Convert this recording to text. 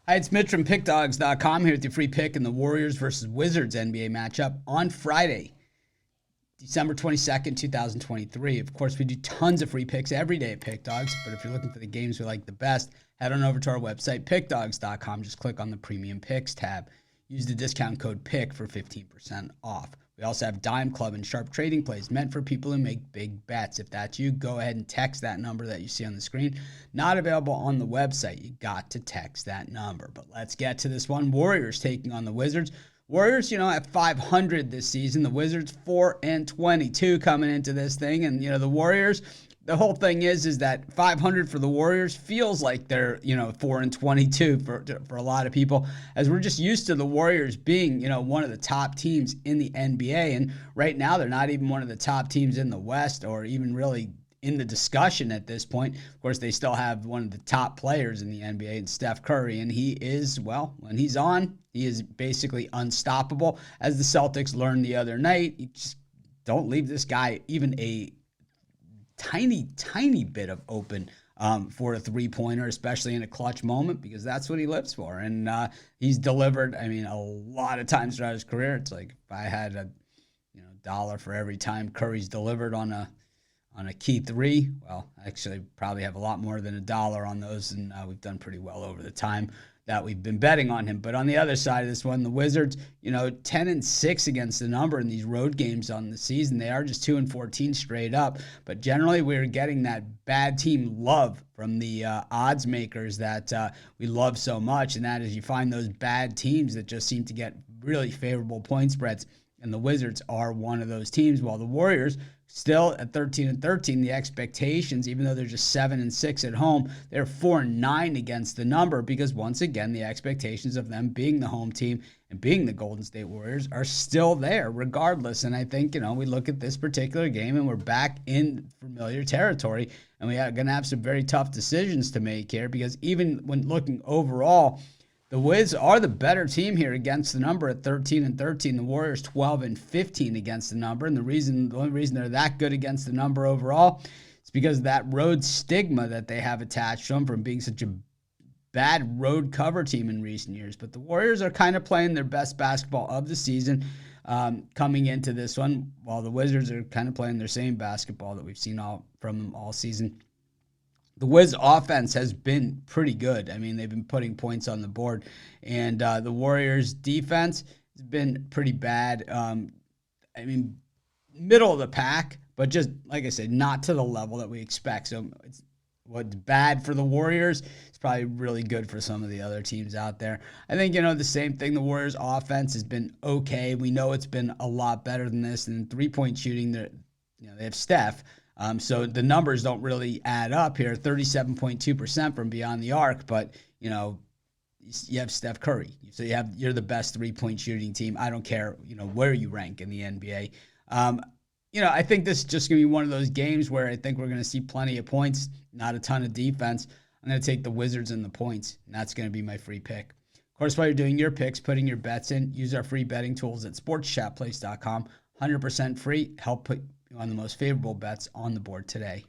Hi, it's Mitch from Pickdawgz.com here with your free pick in the Warriors versus Wizards NBA matchup on Friday, December 22nd, 2023. Of course, we do tons of free picks every day at Pickdawgz, but if you're looking for the games we like the best, head on over to our website, Pickdawgz.com. Just click on the Premium Picks tab. Use the discount code PICK for 15% off. We also have Dime Club and Sharp Trading Plays meant for people who make big bets. If that's you, go ahead and text that number that you see on the screen. Not available on the website. You got to text that number. But let's get to this one. Warriors taking on the Wizards. Warriors, at 500 this season. The Wizards 4-22 coming into this thing. And, the Warriors, the whole thing is that 500 for the Warriors feels like they're, 4-22 for a lot of people, as we're just used to the Warriors being, one of the top teams in the NBA. And right now, they're not even one of the top teams in the West or even really in the discussion at this point. Of course, they still have one of the top players in the NBA, and Steph Curry, and he is, when he's on, he is basically unstoppable. As the Celtics learned the other night, you just don't leave this guy even a tiny bit of open for a three-pointer, especially in a clutch moment, because that's what he lives for. And he's delivered, a lot of times throughout his career. It's like if I had a dollar for every time Curry's delivered on a key three, well, actually probably have a lot more than a dollar on those, and we've done pretty well over the time that we've been betting on him. But on the other side of this one, the Wizards, 10-6 against the number in these road games on the season. They are just 2-14 straight up. But generally, we're getting that bad team love from the odds makers that we love so much. And that is, you find those bad teams that just seem to get really favorable point spreads. And the Wizards are one of those teams, while the Warriors still at 13-13, the expectations, even though they're just 7-6 at home, they're 4-9 against the number, because once again, the expectations of them being the home team and being the Golden State Warriors are still there regardless. And I think, we look at this particular game and we're back in familiar territory, and we are going to have some very tough decisions to make here, because even when looking overall, the Wiz are the better team here against the number at 13-13. The Warriors 12-15 against the number. And the only reason they're that good against the number overall is because of that road stigma that they have attached to them from being such a bad road cover team in recent years. But the Warriors are kind of playing their best basketball of the season coming into this one, while the Wizards are kind of playing their same basketball that we've seen from them all season. The Wiz offense has been pretty good. They've been putting points on the board. And the Warriors defense has been pretty bad. Middle of the pack, but just, like I said, not to the level that we expect. So what's bad for the Warriors is probably really good for some of the other teams out there. I think, the same thing. The Warriors offense has been okay. We know it's been a lot better than this. And three-point shooting, they have Steph. So the numbers don't really add up here, 37.2% from beyond the arc, but, you have Steph Curry. So you're the best three-point shooting team. I don't care, where you rank in the NBA. I think this is just going to be one of those games where I think we're going to see plenty of points, not a ton of defense. I'm going to take the Wizards and the points, and that's going to be my free pick. Of course, while you're doing your picks, putting your bets in, use our free betting tools at sportschatplace.com. 100% free. Help put on the most favorable bets on the board today.